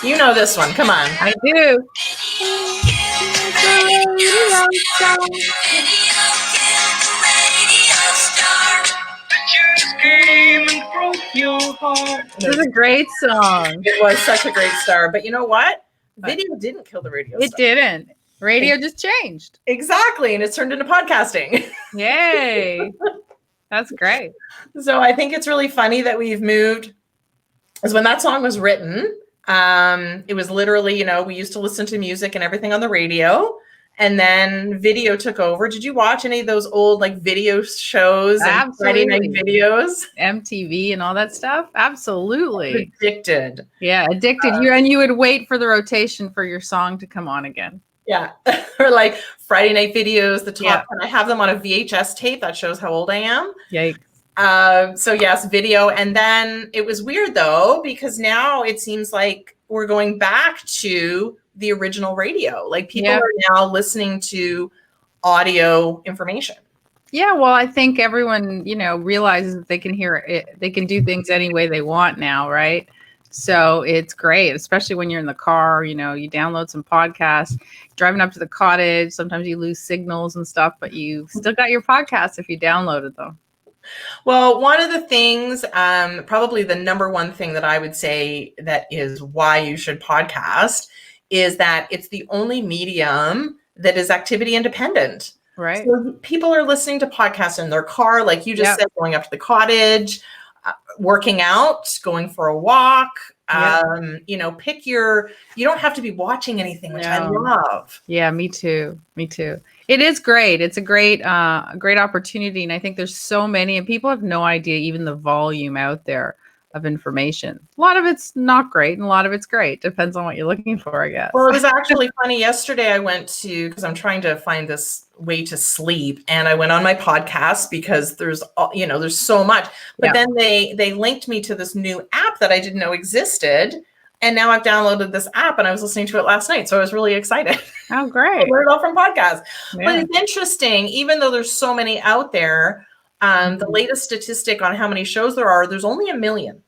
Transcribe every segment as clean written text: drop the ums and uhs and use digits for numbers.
You know this one. Come on. I do. This is a great song. It was such a great star. But you know what? Video didn't kill the radio It star. didn't. Radio just changed. Exactly. And it's turned into podcasting. Yay. That's great. So I think it's really funny that we've moved. Because when that song was written, it was literally, you know, we used to listen to music and everything on the radio. And then video took over. Did you watch any of those old like video shows and Friday night videos? MTV and all that stuff? Absolutely. Addicted. Yeah, addicted. And you would wait for the rotation for your song to come on again. Yeah. Or like Friday night videos, the top. And I have them on a VHS tape. That shows how old I am. Yikes. So yes, video. And then it was weird though, because now it seems like we're going back to the original radio. Like people are now listening to audio information. Yeah, well, I think everyone, you know, realizes that they can hear it. They can do things any way they want now, right? So it's great, especially when you're in the car, you know, you download some podcasts, driving up to the cottage. Sometimes you lose signals and stuff, but you still got your podcasts if you downloaded them. Well, one of the things, probably the number one thing that I would say that is why you should podcast is that it's the only medium that is activity independent. Right. So people are listening to podcasts in their car, like you just said, going up to the cottage, working out, going for a walk. You know, you don't have to be watching anything, which I love. Yeah, me too. Me too. It is great. It's a great opportunity. And I think there's so many, and people have no idea even the volume out there of information. A lot of it's not great and a lot of it's great. Depends on what you're looking for, I guess. Well, it was actually funny. Yesterday I went to, because I'm trying to find this way to sleep, and I went on my podcast because there's, you know, there's so much. But then they linked me to this new app that I didn't know existed. And now I've downloaded this app and I was listening to it last night. So I was really excited. Oh, great. I learned it all from podcasts. Yeah. But it's interesting, even though there's so many out there, the latest statistic on how many shows there are, there's only 1 million.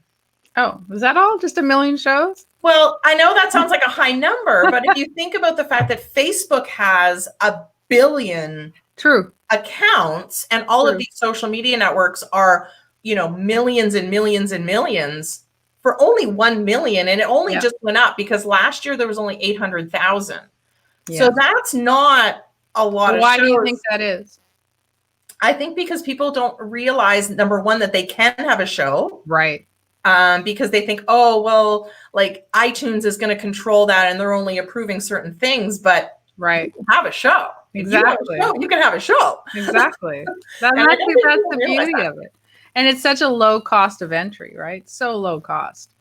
Oh, is that all? Just 1 million shows? Well, I know that sounds like a high number, but if you think about the fact that Facebook has 1 billion accounts and all of these social media networks are, you know, millions and millions and millions for only 1 million. And it only just went up because last year there was only 800,000. So that's not a lot of shows. Why do you think that is? I think because people don't realize, number one, that they can have a show. Right. Because they think, oh, well, like iTunes is going to control that and they're only approving certain things, but you can have a show. Exactly. You can have a show. Exactly. That's the beauty of it. And it's such a low cost of entry, right? So low cost.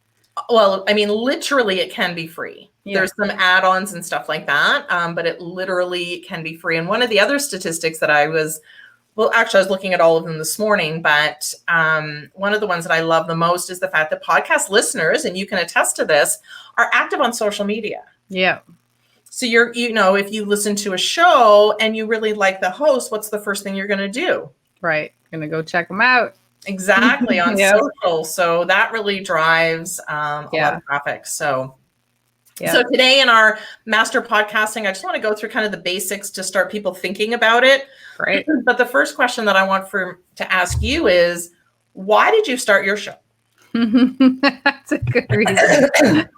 Well, I mean, literally it can be free. Yeah. There's some add-ons and stuff like that, but it literally can be free. And one of the other statistics that I was looking at all of them this morning, but one of the ones that I love the most is the fact that podcast listeners, and you can attest to this, are active on social media. Yeah. So you know, if you listen to a show and you really like the host, what's the first thing you're going to do? Right. Going to go check them out. Exactly. On social. So that really drives a lot of traffic. So today in our master podcasting, I just want to go through kind of the basics to start people thinking about it. Right. But the first question that I want to ask you is, why did you start your show? That's a good reason.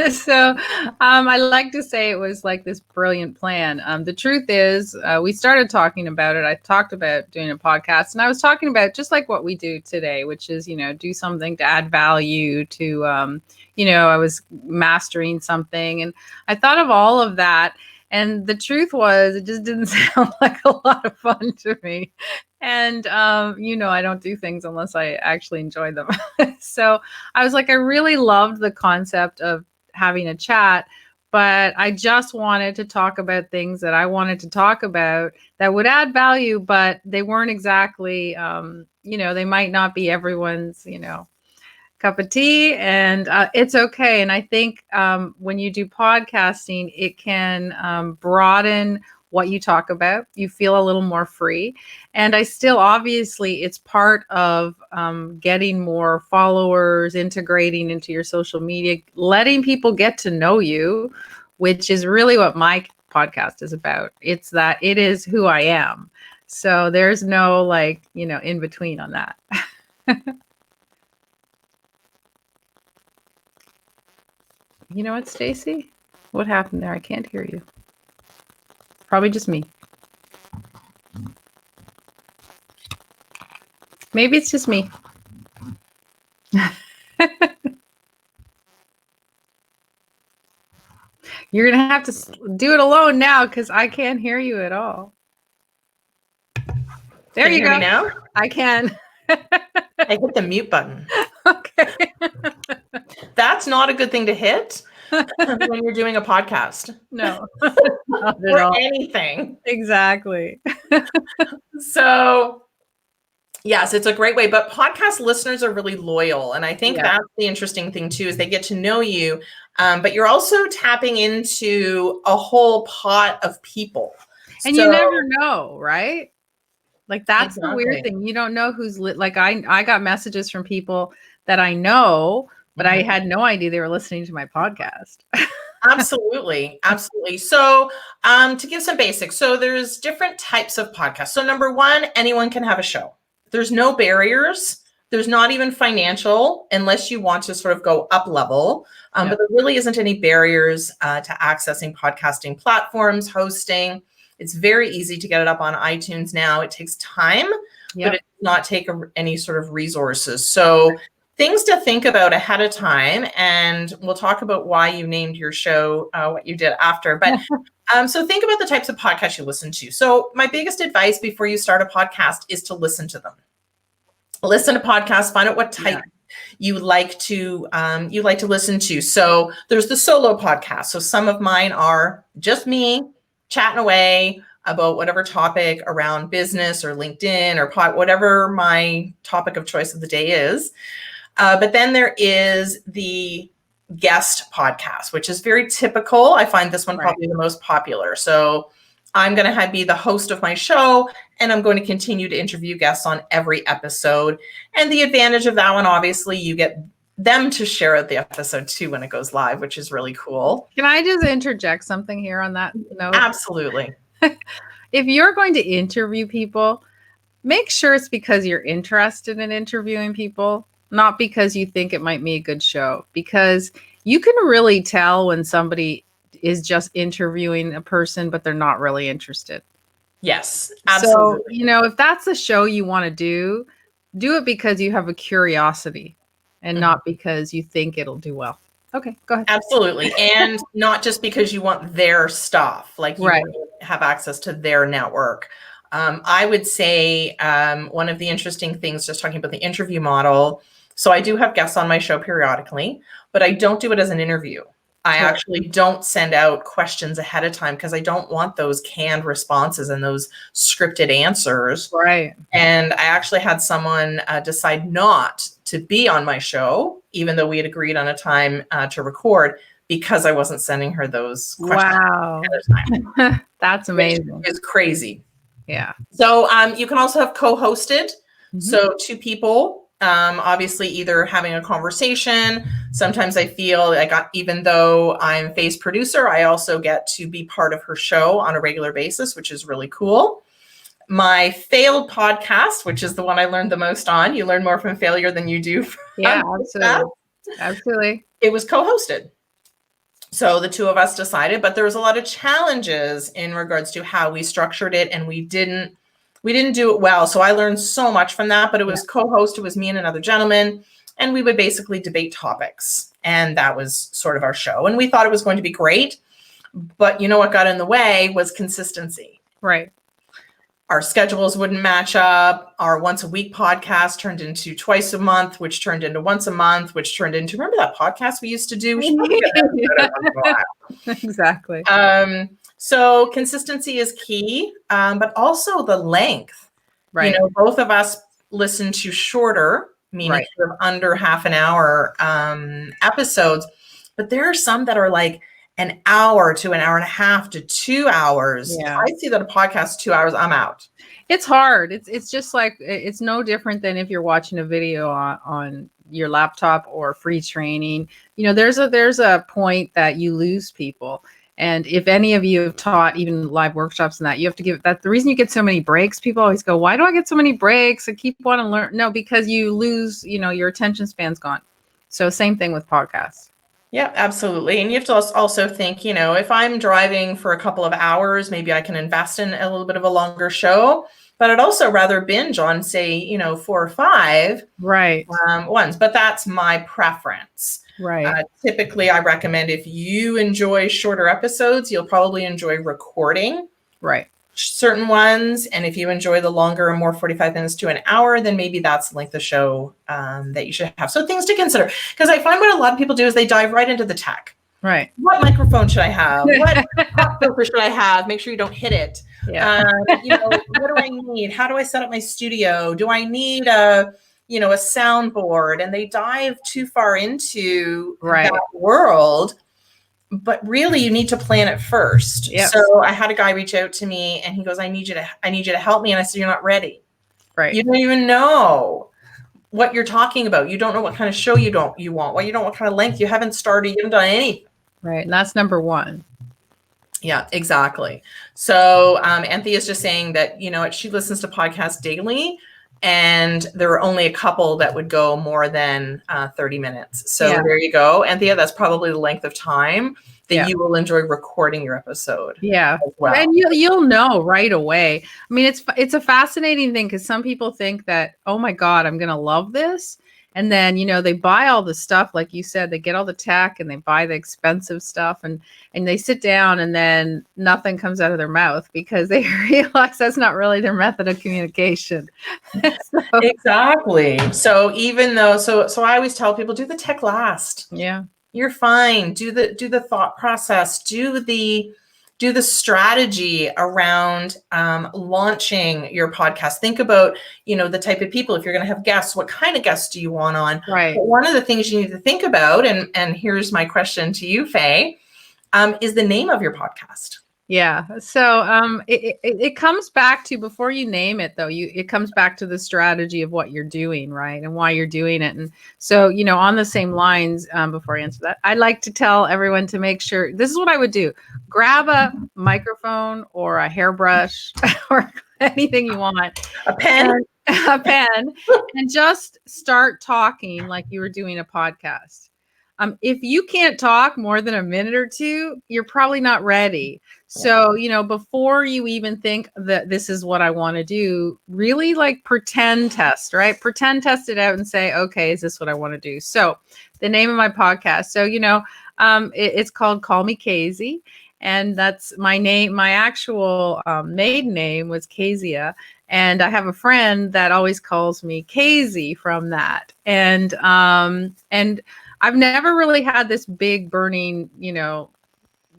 So I like to say it was like this brilliant plan. The truth is, we started talking about it. I talked about doing a podcast, and I was talking about just like what we do today, which is, you know, do something to add value to, you know, I was mastering something, and I thought of all of that. And the truth was, it just didn't sound like a lot of fun to me. And, you know, I don't do things unless I actually enjoy them. So I was like, I really loved the concept of having a chat, but I just wanted to talk about things that I wanted to talk about that would add value, but they weren't exactly, you know, they might not be everyone's, you know, cup of tea, and it's okay. And I think when you do podcasting, it can broaden what you talk about. You feel a little more free. And I still, obviously, it's part of getting more followers, integrating into your social media, letting people get to know you, which is really what my podcast is about. It's that it is who I am. So there's no like, in between on that. You know what, Stacy? What happened there? I can't hear you. Probably just me. Maybe it's just me. You're going to have to do it alone now because I can't hear you at all. There you go. Now? I can. I hit the mute button. Okay. That's not a good thing to hit when you're doing a podcast. No. Or anything. Exactly. So, yes, it's a great way. But podcast listeners are really loyal. And I think that's the interesting thing, too, is they get to know you. But you're also tapping into a whole pot of people. And you never know, right? Like, that's the weird thing. You don't know who's like, I got messages from people that I know, but I had no idea they were listening to my podcast. Absolutely. Absolutely. So to give some basics, so there's different types of podcasts. So number one, anyone can have a show. There's no barriers. There's not even financial unless you want to sort of go up level. But there really isn't any barriers to accessing podcasting platforms, hosting. It's very easy to get it up on iTunes now. It takes time, but it does not take any sort of resources. So things to think about ahead of time, and we'll talk about why you named your show what you did after. But so think about the types of podcasts you listen to. So my biggest advice before you start a podcast is to listen to them. Listen to podcasts, find out what type you like to listen to. So there's the solo podcast. So some of mine are just me chatting away about whatever topic around business or LinkedIn or whatever my topic of choice of the day is. But then there is the guest podcast, which is very typical. I find this one probably the most popular. So I'm going to be the host of my show, and I'm going to continue to interview guests on every episode. And the advantage of that one, obviously, you get them to share the episode too when it goes live, which is really cool. Can I just interject something here on that note? Absolutely. If you're going to interview people, make sure it's because you're interested in interviewing people, not because you think it might be a good show, because you can really tell when somebody is just interviewing a person, but they're not really interested. Yes, absolutely. So, if that's a show you want to do it because you have a curiosity and not because you think it'll do well. Okay, go ahead. Absolutely. And not just because you want their stuff, like you want to have access to their network. I would say one of the interesting things, just talking about the interview model. So I do have guests on my show periodically, but I don't do it as an interview. I actually don't send out questions ahead of time because I don't want those canned responses and those scripted answers. Right. And I actually had someone decide not to be on my show, even though we had agreed on a time to record, because I wasn't sending her those questions ahead of time. That's amazing. It's crazy. Yeah. So you can also have co-hosted. So two people, obviously either having a conversation. Sometimes I feel like even though I'm Faye's producer, I also get to be part of her show on a regular basis, which is really cool. My failed podcast, which is the one I learned the most on. You learn more from failure than you do from absolutely. Absolutely. It was co-hosted. So the two of us decided, but there was a lot of challenges in regards to how we structured it, and we didn't do it well. So I learned so much from that, but it was co-host. It was me and another gentleman, and we would basically debate topics. And that was sort of our show. And we thought it was going to be great. But what got in the way was consistency. Right. Our schedules wouldn't match up. Our once a week podcast turned into twice a month, which turned into once a month, which turned into, remember that podcast we used to do? We should probably get that exactly. So consistency is key, but also the length. Right. Both of us listen to shorter, meaning sort of under half an hour episodes, but there are some that are like an hour to an hour and a half to 2 hours. If I see that a podcast 2 hours, I'm out. It's hard. It's just like, it's no different than if you're watching a video on your laptop or free training. You know, there's a point that you lose people. And if any of you have taught even live workshops and that, you have to give that. The reason you get so many breaks, people always go, why do I get so many breaks? I keep wanting to learn. No, because you lose, you know, your attention span's gone. So same thing with podcasts. Yeah, absolutely. And you have to also think, you know, if I'm driving for a couple of hours, maybe I can invest in a little bit of a longer show, but I'd also rather binge on, say, you know, 4 or 5 ones, but that's my preference. Right. Typically, I recommend if you enjoy shorter episodes, you'll probably enjoy recording certain ones. And if you enjoy the longer and more 45 minutes to an hour, then maybe that's like the show that you should have. So things to consider, because I find what a lot of people do is they dive right into the tech. Right. What microphone should I have? What pop filter should I have? Make sure you don't hit it. Yeah. You know, what do I need? How do I set up my studio? Do I need a soundboard? And they dive too far into that world. But really, you need to plan it first. Yep. So I had a guy reach out to me, and he goes, "I need you to help me." And I said, "You're not ready. Right. You don't even know what you're talking about. You don't know what kind of show you want. Well, you don't know what kind of length. You haven't started. You haven't done anything." Right, and that's number 1. Yeah, exactly. So Anthea is just saying that, you know, she listens to podcasts daily, and there are only a couple that would go more than 30 minutes. So there you go. Anthea, that's probably the length of time that you will enjoy recording your episode. Yeah. As well. And you'll know right away. I mean, it's a fascinating thing, because some people think that, oh my God, I'm going to love this. And then, you know, they buy all the stuff, like you said, they get all the tech and they buy the expensive stuff, and they sit down, and then nothing comes out of their mouth because they realize that's not really their method of communication. Exactly. So even though, so I always tell people, do the tech last. Yeah. You're fine. Do the thought process, do the strategy around launching your podcast. Think about, you know, the type of people, if you're going to have guests, what kind of guests do you want on? Right. But one of the things you need to think about, and here's my question to you, Faye, is the name of your podcast. Yeah. So it comes back to, before you name it though, it comes back to the strategy of what you're doing, right? And why you're doing it. And so, you know, on the same lines, before I answer that, I like to tell everyone to make sure, this is what I would do. Grab a microphone or a hairbrush or anything you want. A pen. And just start talking like you were doing a podcast. If you can't talk more than a minute or 2, you're probably not ready. So, you know, before you even think that this is what I want to do, really like pretend test, right? Pretend test it out and say, okay, is this what I want to do? So the name of my podcast. So, you know, it's called Call Me Casey. And that's my name. My actual maiden name was Kezia. And I have a friend that always calls me Casey from that. And I've never really had this big burning, you know,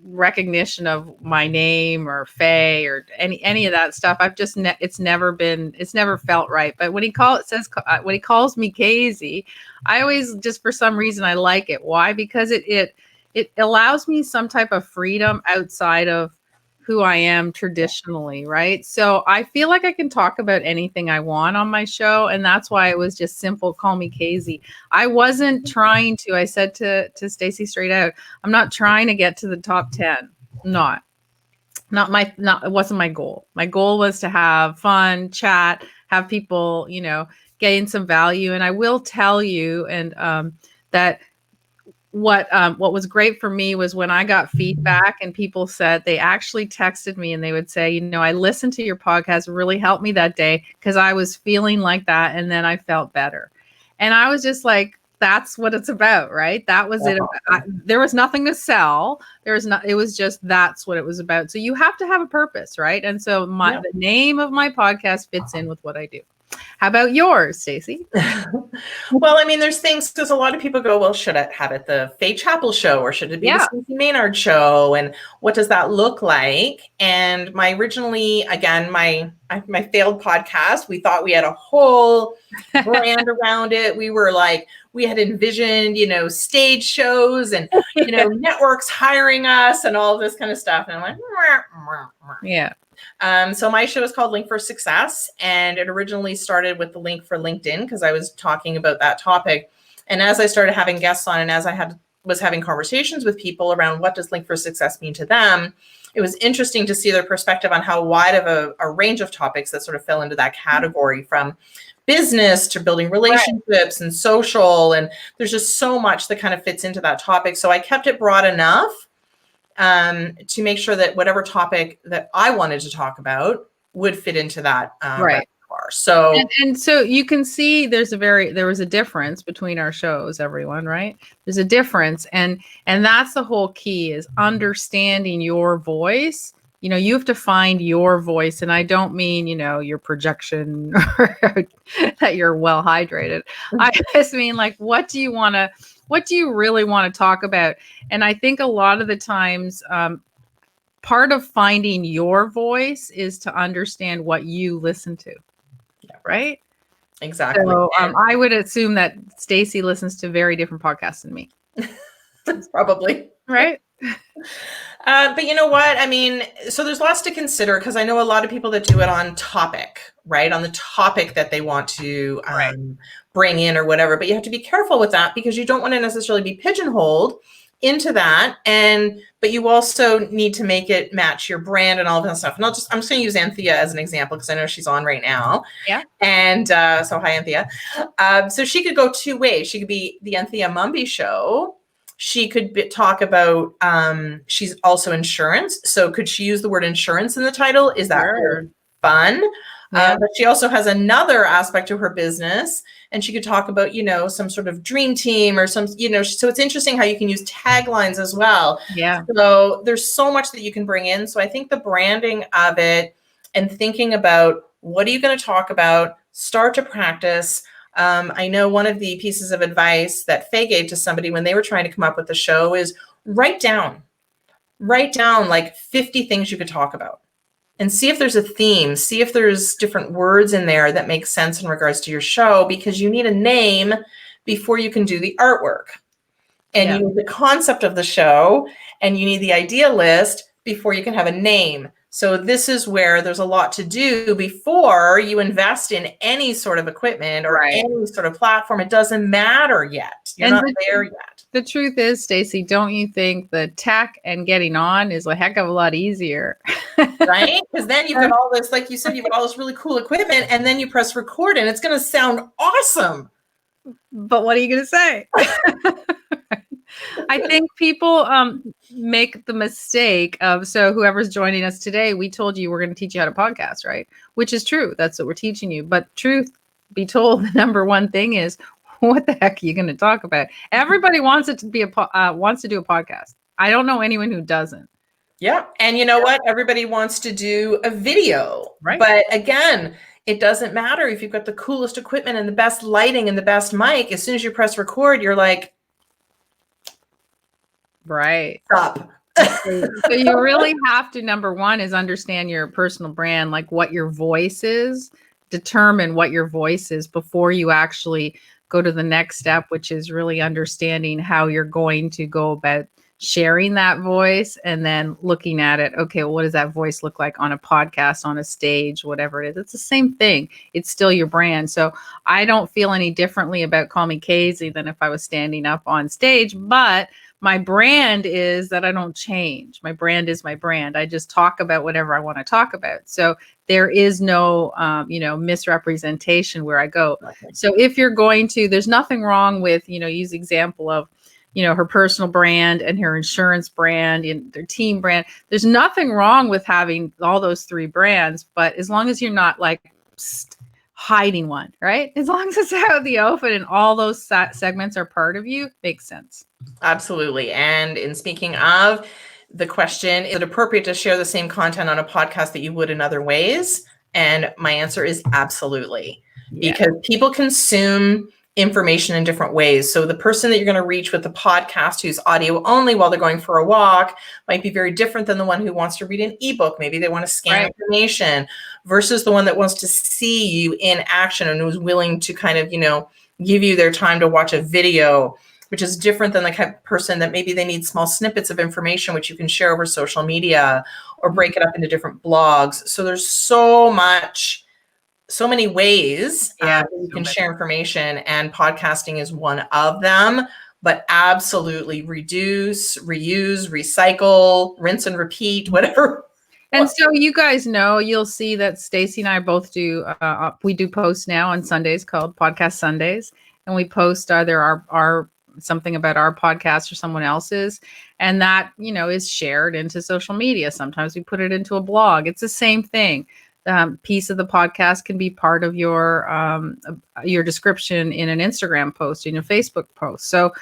recognition of my name or Faye or any of that stuff. I've just it's never felt right. But when he calls me Casey, I always, just for some reason, I like it. Why? Because it allows me some type of freedom outside of who I am traditionally, right? So I feel like I can talk about anything I want on my show, and that's why it was just simple, Call Me Casey. I wasn't trying to, I said to Stacey straight out, I'm not trying to get to the top 10. It wasn't my goal. My goal was to have fun, chat, have people, you know, gain some value. And I will tell you, and that what was great for me was when I got feedback and people said, they actually texted me and they would say, you know, I listened to your podcast, it really helped me that day because I was feeling like that. And then I felt better. And I was just like, that's what it's about, right? That was it. There was nothing to sell. It was just, that's what it was about. So you have to have a purpose, right? And so the name of my podcast fits in with what I do. How about yours, Stacey? Well, I mean, there's things, because a lot of people go, well, should it have it the Faye Chapel show, or should it be the Stacey Maynard show? And what does that look like? And my failed podcast, we thought we had a whole brand around it. We were like, we had envisioned, stage shows and, networks hiring us and all this kind of stuff. And I'm like, yeah. So my show is called Link for Success, and it originally started with the link for LinkedIn because I was talking about that topic. And as I started having guests on, and as I was having conversations with people around what does Link for Success mean to them, it was interesting to see their perspective on how wide of a range of topics that sort of fell into that category, from business to building relationships and social. And there's just so much that kind of fits into that topic. So I kept it broad enough to make sure that whatever topic that I wanted to talk about would fit into that repertoire. So and so you can see there was a difference between our shows, everyone, right? There's a difference, and that's the whole key, is understanding your voice. You have to find your voice, and I don't mean your projection or that you're well hydrated. I just mean, like, what do you really want to talk about? And I think a lot of the times, part of finding your voice is to understand what you listen to. Yeah. Right? Exactly. So I would assume that Stacey listens to very different podcasts than me. Probably. Right? But you know what? I mean, so there's lots to consider, because I know a lot of people that do it on topic, right? On the topic that they want to bring in or whatever. But you have to be careful with that, because you don't want to necessarily be pigeonholed into that. But you also need to make it match your brand and all of that stuff. And I'm just going to use Anthea as an example, because I know she's on right now. Yeah. And so hi, Anthea. So she could go two ways. She could be the Anthea Mumby Show. She could talk about, she's also insurance. So could she use the word insurance in the title? Is that fun? Yeah. But she also has another aspect to her business, and she could talk about, some sort of dream team or some, so it's interesting how you can use taglines as well. Yeah. So there's so much that you can bring in. So I think the branding of it and thinking about what are you going to talk about, start to practice. I know one of the pieces of advice that Faye gave to somebody when they were trying to come up with the show is write down like 50 things you could talk about, and see if there's a theme, see if there's different words in there that make sense in regards to your show, because you need a name before you can do the artwork, and you need the concept of the show, and you need the idea list before you can have a name. So this is where there's a lot to do before you invest in any sort of equipment or any sort of platform. It doesn't matter yet. You're not there yet. The truth is, Stacey, don't you think the tech and getting on is a heck of a lot easier? Right? Because then you've got all this, like you said, you've got all this really cool equipment, and then you press record and it's going to sound awesome. But what are you going to say? I think people make the mistake of, so whoever's joining us today, we told you we're going to teach you how to podcast, right? Which is true. That's what we're teaching you. But truth be told, the number one thing is, what the heck are you going to talk about? Everybody wants it to be wants to do a podcast. I don't know anyone who doesn't. Yeah. And you know what? Everybody wants to do a video. Right. But again, it doesn't matter if you've got the coolest equipment and the best lighting and the best mic. As soon as you press record, you're like, stop. So you really have to, number one is understand your personal brand, like what your voice is, determine what your voice is before you actually go to the next step, which is really understanding how you're going to go about sharing that voice, and then looking at it. Okay, well, what does that voice look like on a podcast, on a stage, whatever it is? It's the same thing. It's still your brand. So I don't feel any differently about Call Me Casey than if I was standing up on stage, but my brand is that I don't change. My brand is my brand. I just talk about whatever I want to talk about. So there is no, misrepresentation where I go. So if you're going to, there's nothing wrong with, use example of, her personal brand and her insurance brand and their team brand. There's nothing wrong with having all those three brands, but as long as you're not like hiding one, right? As long as it's out in the open and all those segments are part of you, makes sense. Absolutely. And in speaking of the question, is it appropriate to share the same content on a podcast that you would in other ways? And my answer is absolutely. because people consume information in different ways. So the person that you're going to reach with the podcast who's audio only while they're going for a walk might be very different than the one who wants to read an ebook. Maybe they want to scan information versus the one that wants to see you in action and who's willing to kind of, give you their time to watch a video, which is different than the kind of person that maybe they need small snippets of information, which you can share over social media or break it up into different blogs. So there's so many ways you can share information, and podcasting is one of them. But absolutely reduce, reuse, recycle, rinse and repeat, whatever. And so you guys know, you'll see that Stacey and I both do, we do posts now on Sundays called Podcast Sundays. And we post either our something about our podcast or someone else's. And that, is shared into social media. Sometimes we put it into a blog. It's the same thing. Piece of the podcast can be part of your description in an Instagram post, in a Facebook post. So,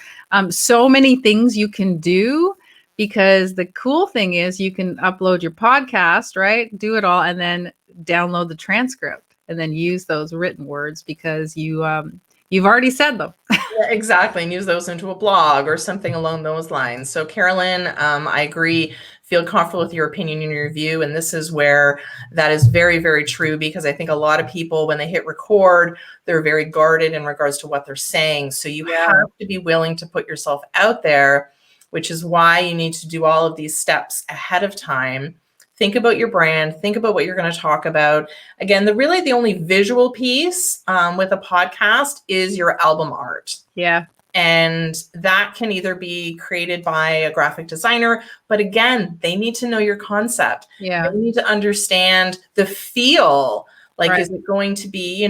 so many things you can do, because the cool thing is you can upload your podcast, right? Do it all, and then download the transcript, and then use those written words because you've already said them. Yeah, exactly, and use those into a blog or something along those lines. So, Carolyn, I agree. Feel comfortable with your opinion and your view. And this is where that is very, very true, because I think a lot of people, when they hit record, they're very guarded in regards to what they're saying. So you have to be willing to put yourself out there, which is why you need to do all of these steps ahead of time. Think about your brand, think about what you're going to talk about. Again, the only visual piece with a podcast is your album art. Yeah. And that can either be created by a graphic designer, but again, they need to know your concept. Yeah. They need to understand the feel. Like, is it going to be,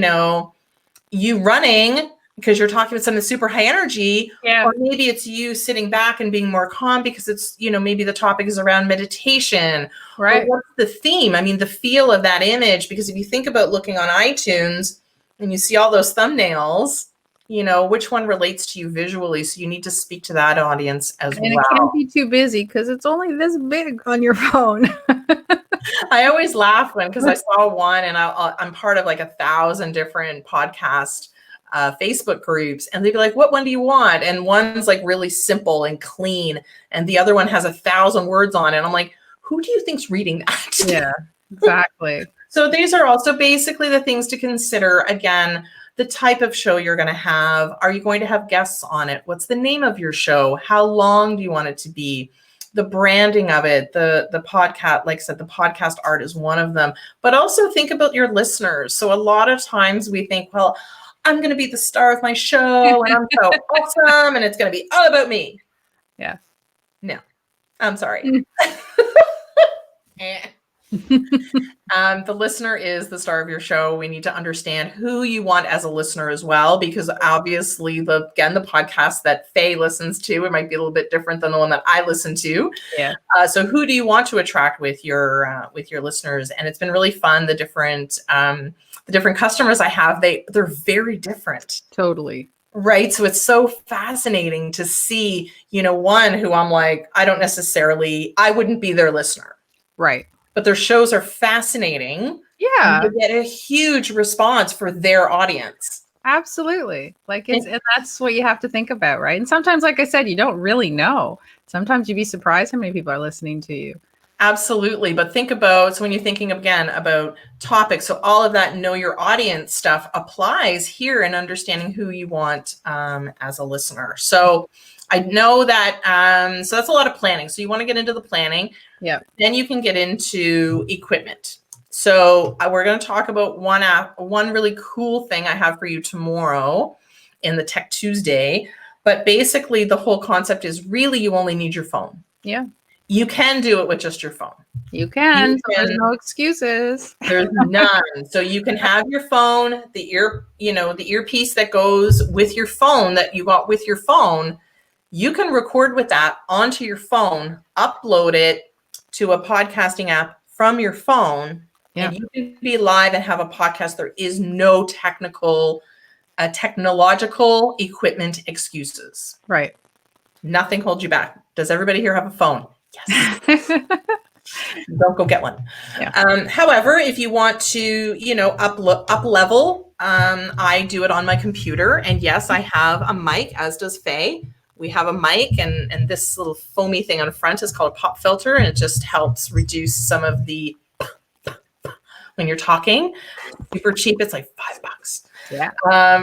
you running because you're talking about something super high energy, or maybe it's you sitting back and being more calm because it's, maybe the topic is around meditation, right? Or what's the theme? I mean, the feel of that image, because if you think about looking on iTunes and you see all those thumbnails, which one relates to you visually. So you need to speak to that audience as well. And it can't be too busy because it's only this big on your phone. I always laugh because I saw one, and I'm part of like 1,000 different podcast Facebook groups, and they'd be like, what one do you want? And one's like really simple and clean, and the other one has 1,000 words on it. And I'm like, who do you think's reading that? Yeah, exactly. So these are also basically the things to consider. Again, the type of show you're going to have. Are you going to have guests on it? What's the name of your show? How long do you want it to be? The branding of it, the podcast, like I said, the podcast art is one of them. But also think about your listeners. So a lot of times we think, well, I'm going to be the star of my show, and I'm so awesome, and it's going to be all about me. Yeah. No, I'm sorry. The listener is the star of your show. We need to understand who you want as a listener as well, because obviously the podcast that Faye listens to, it might be a little bit different than the one that I listen to. Yeah. So who do you want to attract with your listeners? And it's been really fun. The different customers I have, they're very different. Totally. Right. So it's so fascinating to see, one who I'm like, I wouldn't be their listener. Right. But their shows are fascinating. Yeah. You get a huge response for their audience. Absolutely. And that's what you have to think about, right? And sometimes, like I said, you don't really know. Sometimes you'd be surprised how many people are listening to you. Absolutely. But think about, so when you're thinking again about topics, so all of that know your audience stuff applies here in understanding who you want as a listener. So I know that, so that's a lot of planning. So you want to get into the planning. Yeah. Then you can get into equipment. So we're going to talk about one really cool thing I have for you tomorrow in the Tech Tuesday. But basically the whole concept is really you only need your phone. Yeah. You can do it with just your phone. You can. So there's no excuses. There's none. So you can have your phone, the earpiece that goes with your phone that you got with your phone. You can record with that onto your phone, upload it to a podcasting app from your phone, and you can be live and have a podcast. There is no technological equipment excuses. Right. Nothing holds you back. Does everybody here have a phone? Yes. Don't go get one. Yeah. However, if you want to, up level I do it on my computer. And yes, I have a mic, as does Faye. We have a mic, and this little foamy thing on the front is called a pop filter, and it just helps reduce some of the when you're talking. Super cheap. It's like $5. Yeah.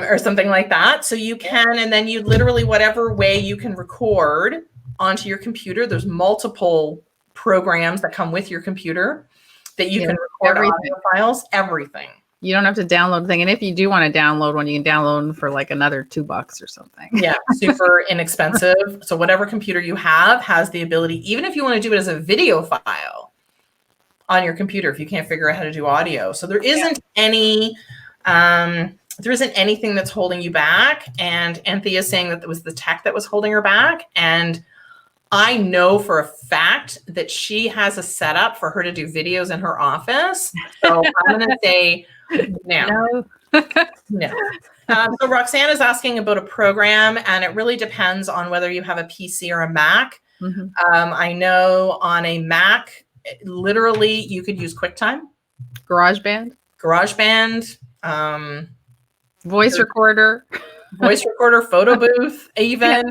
Or something like that. So you can, and then you literally, whatever way you can record onto your computer, there's multiple programs that come with your computer that you can record audio files, everything. You don't have to download the thing. And if you do want to download one, you can download them for like another $2 or something. Yeah, super inexpensive. So whatever computer you have has the ability, even if you want to do it as a video file on your computer, if you can't figure out how to do audio. So there isn't any, there isn't anything that's holding you back. And Anthea is saying that it was the tech that was holding her back. And I know for a fact that she has a setup for her to do videos in her office. So I'm going to say no. No. So Roxanne is asking about a program, and it really depends on whether you have a PC or a Mac. Mm-hmm. I know on a Mac, literally you could use QuickTime. GarageBand, voice recorder, photo booth, even.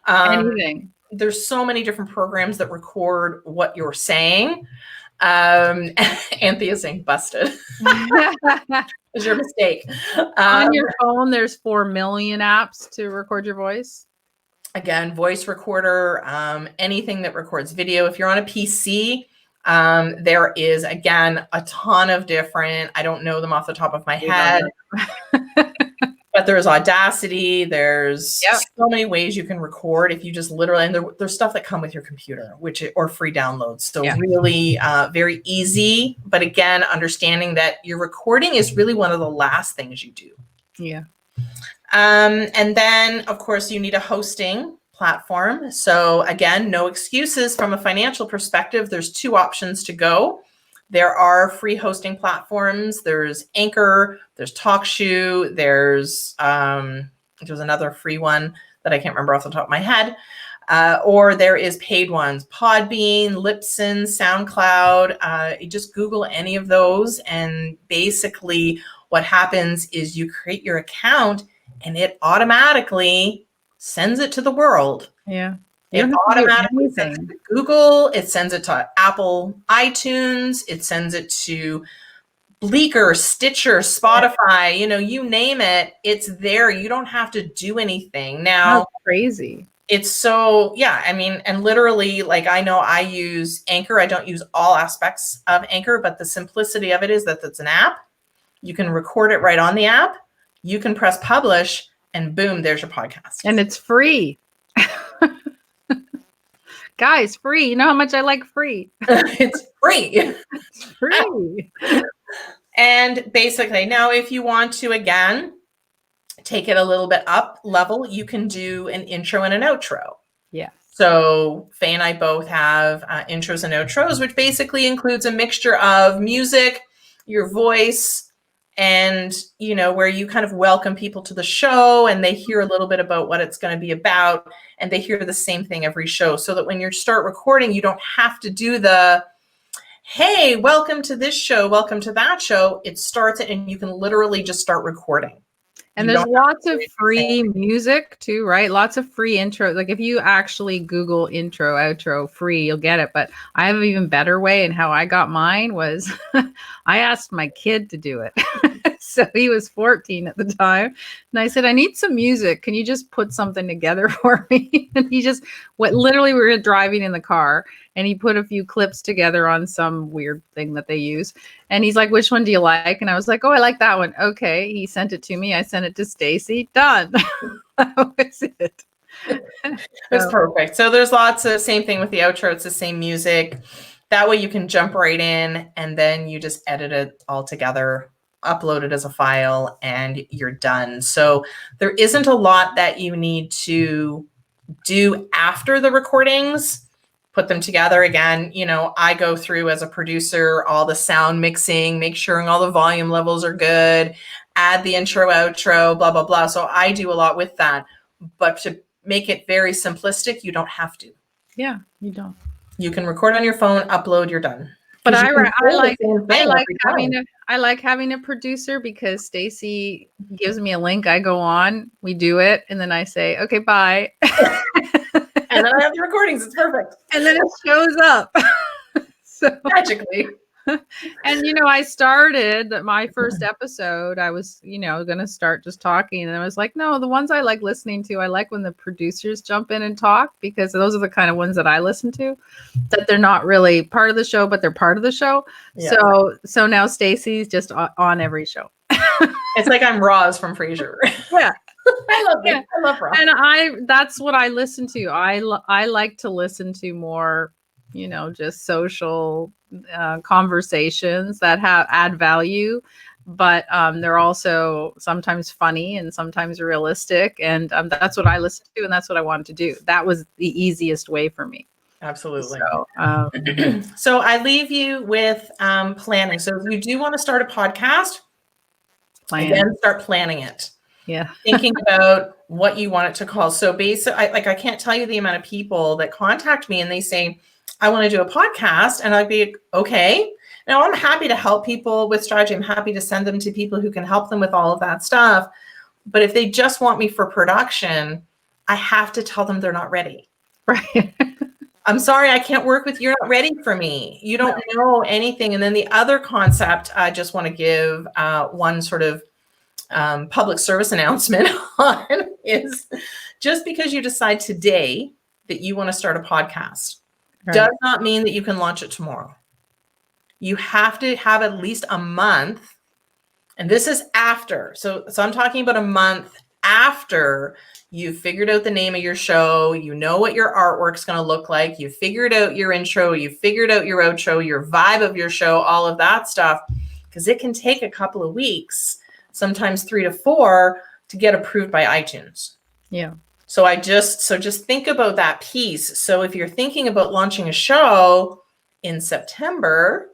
Anything. There's so many different programs that record what you're saying. Anthea is saying busted. It's your mistake. On your phone, there's 4 million apps to record your voice. Again, voice recorder, anything that records video. If you're on a PC, there is, again, a ton of different, I don't know them off the top of my head, but there's Audacity. There's so many ways you can record if you just literally, and there's stuff that come with your computer, or free downloads. So really very easy. But again, understanding that your recording is really one of the last things you do. Yeah. And then, of course, you need a hosting platform. So again, no excuses from a financial perspective. There's 2 options to go. There are free hosting platforms. There's Anchor, there's TalkShoe, there's another free one that I can't remember off the top of my head. Or there is paid ones, Podbean, Libsyn, SoundCloud. You just Google any of those. And basically what happens is you create your account and it automatically sends it to the world. Yeah. It automatically sends it to Google. It sends it to Apple iTunes. It sends it to Bleaker, Stitcher, Spotify, you name it. It's there. You don't have to do anything. Now, that's crazy. It's so, and literally, like, I know I use Anchor. I don't use all aspects of Anchor, but the simplicity of it is that it's an app. You can record it right on the app. You can press publish and boom, there's your podcast. And it's free. Guys, free. You know how much I like free. It's free. It's free. And basically, now if you want to, again, take it a little bit up level, you can do an intro and an outro. Yeah. So Faye and I both have intros and outros, which basically includes a mixture of music, your voice, and, where you kind of welcome people to the show and they hear a little bit about what it's going to be about, and they hear the same thing every show, so that when you start recording, you don't have to do the, hey, welcome to this show, welcome to that show. It starts it and you can literally just start recording. And there's lots of free music too, right? Lots of free intro. Like if you actually Google intro, outro free, you'll get it. But I have an even better way. And how I got mine was I asked my kid to do it. So he was 14 at the time. And I said, I need some music. Can you just put something together for me? And he just literally we were driving in the car and he put a few clips together on some weird thing that they use. And he's like, which one do you like? And I was like, oh, I like that one. Okay. He sent it to me. I sent it to Stacy. Done. That was it. It's perfect. So there's lots of, same thing with the outro. It's the same music. That way you can jump right in and then you just edit it all together, upload it as a file, and you're done. So there isn't a lot that you need to do after the recordings. Put them together again. I go through as a producer, all the sound mixing, make sure all the volume levels are good, add the intro, outro, blah, blah, blah. So I do a lot with that, but to make it very simplistic, you don't have to. Yeah, you don't. You can record on your phone, upload, you're done. But I like having a producer because Stacy gives me a link. I go on, we do it, and then I say, okay, bye. And then I have the recordings. It's perfect. And then it shows up. So magically. And I started my first episode. I was, going to start just talking, and I was like, no, the ones I like listening to, I like when the producers jump in and talk, because those are the kind of ones that I listen to, that they're not really part of the show, but they're part of the show. Yeah. So now Stacy's just on every show. It's like I'm Roz from Frasier. Yeah. I love it. I love Roz. And that's what I listen to. I like to listen to more, just social conversations that add value, but they're also sometimes funny and sometimes realistic, and that's what I listen to, and that's what I wanted to do. That was the easiest way for me. Absolutely. So I leave you with planning. So if you do want to start a podcast, again, start planning it. Yeah. Thinking about what you want it to call. So basically, I can't tell you the amount of people that contact me and they say, I want to do a podcast, and I'd be okay. Now I'm happy to help people with strategy. I'm happy to send them to people who can help them with all of that stuff. But if they just want me for production, I have to tell them they're not ready. Right. I'm sorry, I can't work with you. You're not ready for me. You don't know anything. And then the other concept I just want to give one sort of public service announcement on is, just because you decide today that you want to start a podcast, does not mean that you can launch it tomorrow. You have to have at least a month, and this is after. So I'm talking about a month after you've figured out the name of your show, you know what your artwork's going to look like, you figured out your intro, you figured out your outro, your vibe of your show, all of that stuff, because it can take a couple of weeks, sometimes 3 to 4, to get approved by iTunes. Yeah. So just think about that piece. So if you're thinking about launching a show in September,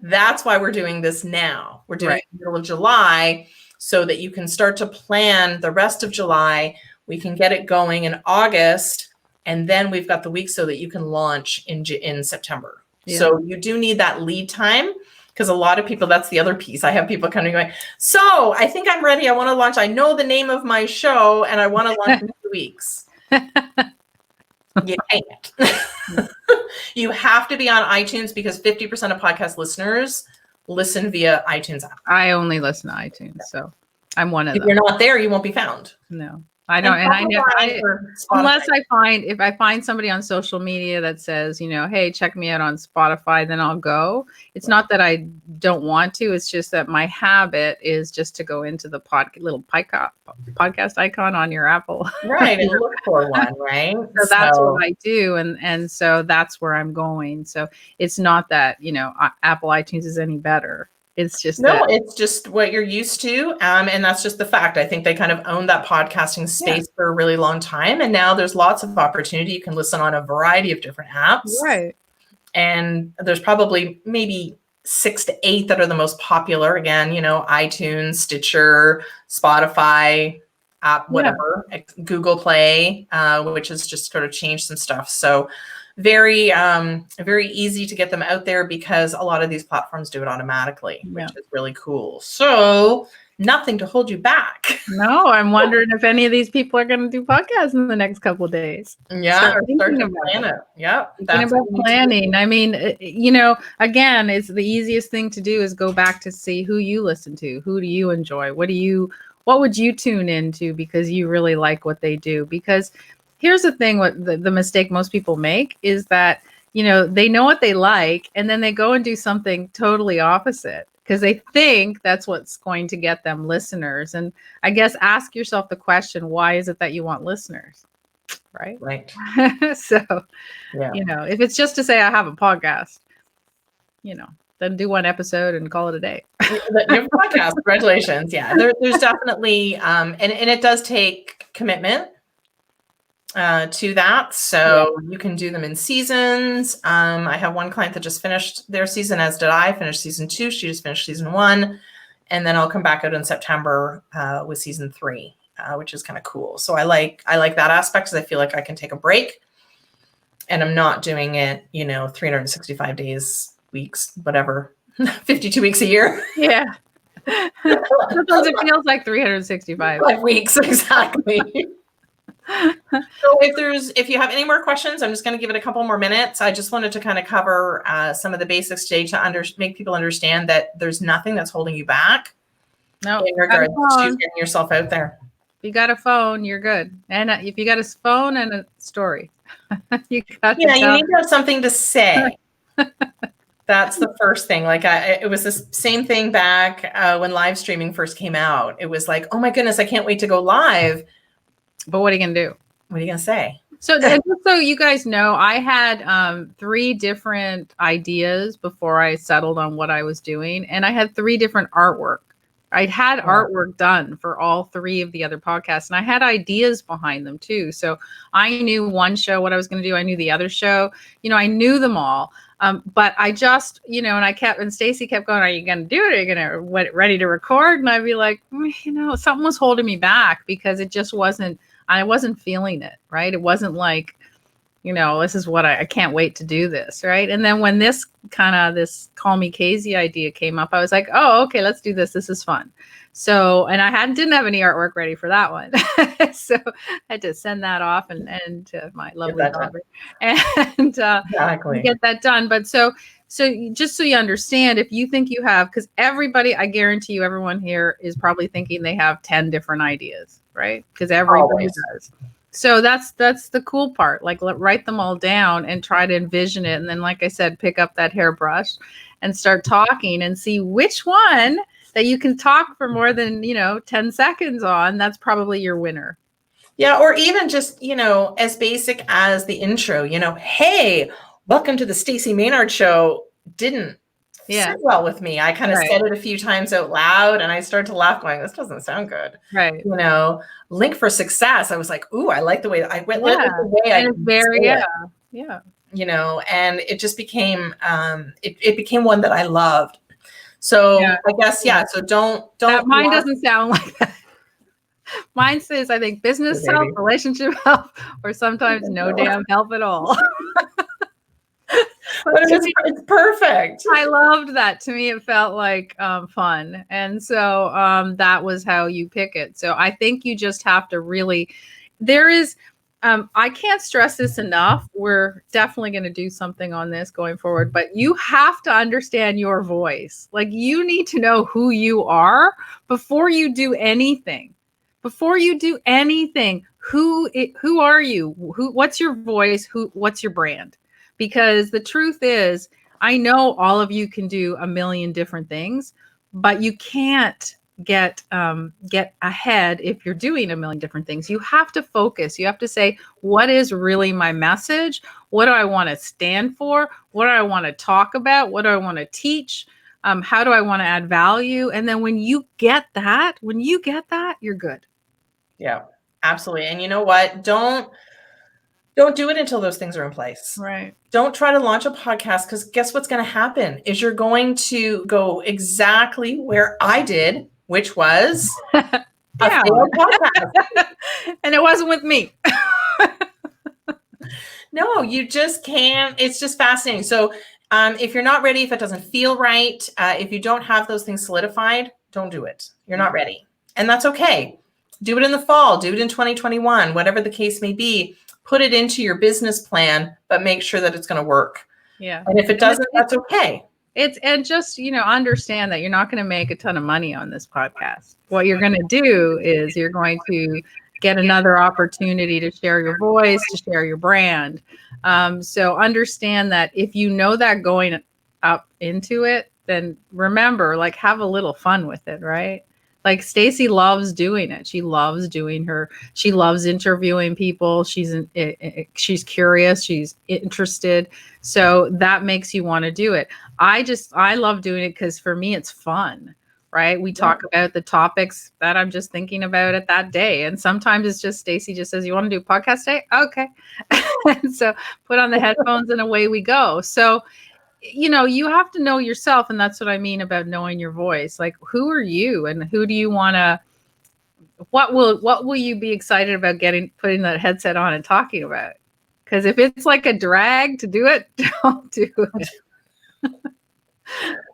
that's why we're doing this now. We're doing it in the middle of July so that you can start to plan the rest of July. We can get it going in August, and then we've got the week so that you can launch in September. Yeah. So you do need that lead time. Because a lot of people, that's the other piece. I have people coming going, so I think I'm ready. I want to launch. I know the name of my show and I want to launch in 2 weeks. You can't. You have to be on iTunes, because 50% of podcast listeners listen via iTunes app. I only listen to iTunes, so I'm one of them. If you're not there, you won't be found. No. I don't, and I know, unless if I find somebody on social media that says, hey, check me out on Spotify, then I'll go. It's not that I don't want to. It's just that my habit is just to go into the little podcast icon on your Apple. Right, and look for one, right? So that's what I do, and so that's where I'm going. So it's not that Apple iTunes is any better. It's just it's just what you're used to. And that's just the fact. I think they kind of owned that podcasting space for a really long time. And now there's lots of opportunity. You can listen on a variety of different apps. Right. And there's probably maybe 6 to 8 that are the most popular. Again, iTunes, Stitcher, Spotify, app, whatever, Google Play, which has just sort of changed some stuff. So very, very easy to get them out there, because a lot of these platforms do it automatically, which is really cool. So nothing to hold you back. No, I'm wondering if any of these people are going to do podcasts in the next couple of days. Yeah, start to plan it. Yep, that's about planning. I mean, again, it's the easiest thing to do is go back to see who you listen to, who do you enjoy, what would you tune into because you really like what they do. Because here's the thing, what the mistake most people make is that, they know what they like, and then they go and do something totally opposite because they think that's what's going to get them listeners. And I guess ask yourself the question, why is it that you want listeners? Right. Right. So, if it's just to say I have a podcast, then do one episode and call it a day. Your podcast, congratulations. Yeah, there's definitely, and it does take commitment to that. So you can do them in seasons. I have one client that just finished their season, as did I. Finished season 2. She just finished season 1. And then I'll come back out in September with season 3, which is kind of cool. So I like that aspect, because I feel like I can take a break and I'm not doing it, 365 days weeks, whatever, 52 weeks a year. Yeah. Sometimes it feels like 365 weeks, exactly. So if you have any more questions, I'm just going to give it a couple more minutes. I just wanted to kind of cover some of the basics today to make people understand that there's nothing that's holding you back. No, in regards to getting yourself out there. If you got a phone, you're good. And if you got a phone and a story, you need to have something to say. That's the first thing. Like it was the same thing back when live streaming first came out. It was like, oh my goodness, I can't wait to go live. But what are you going to do? What are you going to say? So just so you guys know, I had 3 different ideas before I settled on what I was doing. And I had 3 different artwork. I'd had artwork done for all 3 of the other podcasts, and I had ideas behind them too. So I knew one show, what I was going to do. I knew the other show, I knew them all. But I just, and Stacey kept going, are you going to do it? Are you going to ready to record? And I'd be like, something was holding me back because it just I wasn't feeling it, right? It wasn't like, this is what I can't wait to do this, right? And then when this Call Me Casey idea came up, I was like, oh, okay, let's do this. This is fun. So, and I didn't have any artwork ready for that one. So I had to send that off and to my lovely daughter and get that done. But so just so you understand, if you think you have, because everybody, I guarantee you, everyone here is probably thinking they have 10 different ideas, right? Because everybody does. So that's the cool part. Like, write them all down and try to envision it. And then, like I said, pick up that hairbrush and start talking and see which one that you can talk for more than, 10 seconds on. That's probably your winner. Yeah. Or even just, as basic as the intro, hey, welcome to the Stacey Maynard Show. Didn't sit well with me. I kind of said it a few times out loud and I started to laugh going, this doesn't sound good. Right. Link for Success. I was like, ooh, I like the way I went. The way I very, and it just became, it became one that I loved. So I guess, so don't. Mine doesn't sound like that. Mine says, I think, business help, relationship help, or sometimes no damn help at all. But it's perfect. I loved that. To me, it felt like fun. And so that was how you pick it. So I think you just have to really, I can't stress this enough. We're definitely going to do something on this going forward, but you have to understand your voice. Like, you need to know who you are before you do anything. Before you do anything, who are you? What's your voice? What's your brand? Because the truth is, I know all of you can do a million different things, but you can't get ahead if you're doing a million different things. You have to focus. You have to say, what is really my message? What do I want to stand for? What do I want to talk about? What do I want to teach? How do I want to add value? And then when you get that, you're good. Yeah, absolutely. And you know what? Don't do it until those things are in place. Right. Don't try to launch a podcast, because guess what's going to happen is you're going to go exactly where I did, which was a failed podcast. And it wasn't with me. No, you just can't. It's just fascinating. So if you're not ready, if it doesn't feel right, if you don't have those things solidified, don't do it. You're not ready. And that's okay. Do it in the fall. Do it in 2021, whatever the case may be. Put it into your business plan, but make sure that it's going to work. Yeah. And if it doesn't, that's okay. And just, understand that you're not going to make a ton of money on this podcast. What you're going to do is you're going to get another opportunity to share your voice, to share your brand. So understand that if you know that going up into it, then remember, like, have a little fun with it, right? Like, Stacey loves doing it. She loves she loves interviewing people. She's curious. She's interested. So that makes you want to do it. I love doing it because for me, it's fun, right? We talk about the topics that I'm just thinking about at that day. And sometimes it's just Stacey just says, you want to do a podcast day? Okay. And so put on the headphones and away we go. So, you have to know yourself. And that's what I mean about knowing your voice. Like, who are you and who do you want to, what will you be excited about putting that headset on and talking about? Because if it's like a drag to do it, don't do it.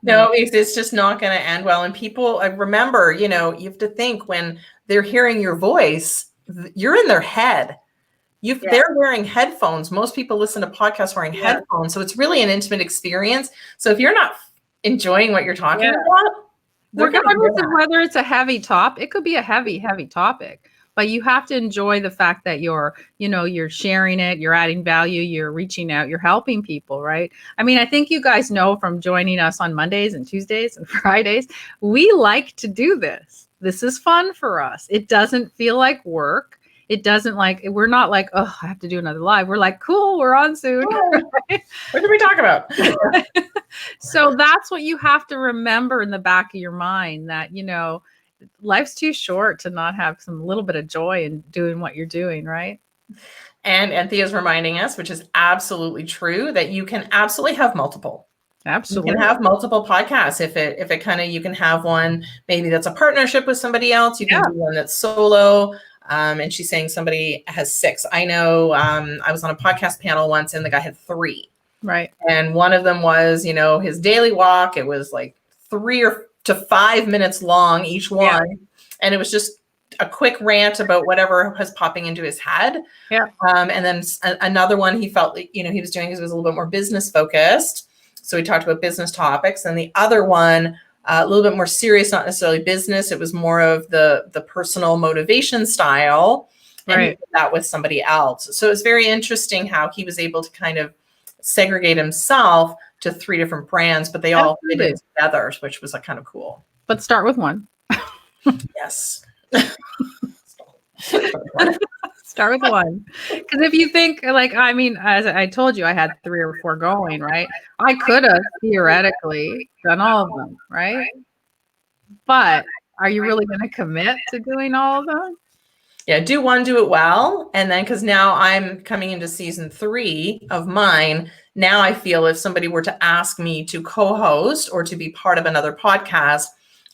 No, it's just not going to end well. And people, remember, you have to think when they're hearing your voice, you're in their head. They're wearing headphones. Most people listen to podcasts wearing headphones. So it's really an intimate experience. So if you're not enjoying what you're talking about, regardless of whether it's a heavy topic, it could be a heavy topic, but you have to enjoy the fact that you're sharing it, you're adding value, you're reaching out, you're helping people, right? I mean, I think you guys know from joining us on Mondays and Tuesdays and Fridays, we like to do this. This is fun for us. It doesn't feel like work. It doesn't we're not like, oh, I have to do another live. We're like, cool, we're on soon. What did we talk about? So that's what you have to remember in the back of your mind, that, life's too short to not have some little bit of joy in doing what you're doing, right? And Anthea's reminding us, which is absolutely true, that you can absolutely have multiple. Absolutely. You can have multiple podcasts. If it kind of, you can have one, maybe that's a partnership with somebody else. You can do one that's solo. And she's saying somebody has 6. I know I was on a podcast panel once and the guy had 3. Right. And one of them was, his daily walk. It was like 3 to 5 minutes long, each one. Yeah. And it was just a quick rant about whatever was popping into his head. Yeah. And then another one he felt like, he was doing, because it was a little bit more business focused. So we talked about business topics. And the other one, a little bit more serious, not necessarily business. It was more of the personal motivation style. And he did that with somebody else. So it's very interesting how he was able to kind of segregate himself to 3 different brands, but they all fit in together, which was kind of cool. But start with one. Yes. Start with one. Because if you think, as I told you, I had 3 or 4 going, right? I could have theoretically done all of them, right? But are you really going to commit to doing all of them? Yeah, do one, do it well. And then, because now I'm coming into season 3 of mine, now I feel if somebody were to ask me to co-host or to be part of another podcast,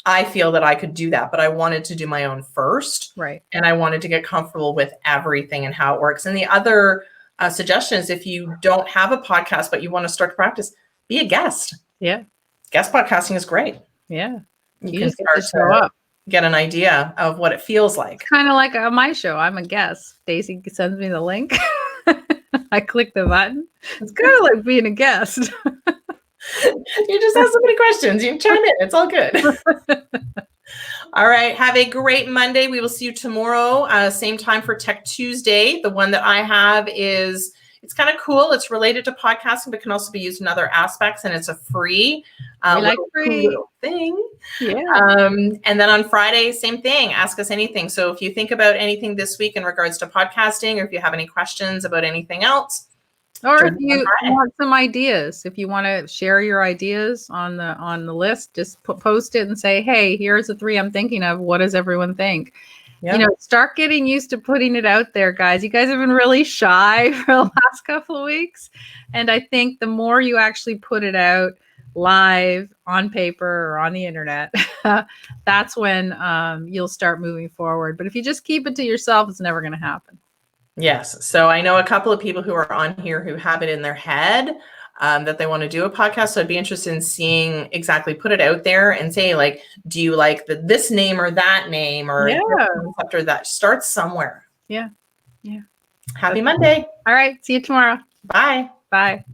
I feel that I could do that, but I wanted to do my own first. Right. And I wanted to get comfortable with everything and how it works. And the other suggestion is, if you don't have a podcast, but you want to start to practice, be a guest. Yeah. Guest podcasting is great. Yeah. You can start to show up, get an idea of what it feels like. It's kind of like my show. I'm a guest. Daisy sends me the link. I click the button. It's kind of like being a guest. You just ask so many questions. You chime in. It's all good. All right. Have a great Monday. We will see you tomorrow. Same time for Tech Tuesday. The one that I have it's kind of cool. It's related to podcasting, but can also be used in other aspects. And it's a free, little thing. Yeah. And then on Friday, same thing. Ask us anything. So if you think about anything this week in regards to podcasting, or if you have any questions about anything else, or if you want some ideas, if you want to share your ideas on the list, just post it and say, hey, here's the 3 I'm thinking of. What does everyone think? Yep. Start getting used to putting it out there, guys. You guys have been really shy for the last couple of weeks. And I think the more you actually put it out live on paper or on the internet, that's when you'll start moving forward. But if you just keep it to yourself, it's never going to happen. Yes. So I know a couple of people who are on here who have it in their head that they want to do a podcast. So I'd be interested in seeing exactly, put it out there and say, like, do you like this name or that name, or concept or that? Start somewhere. Yeah. Yeah. Happy Monday. All right. See you tomorrow. Bye. Bye.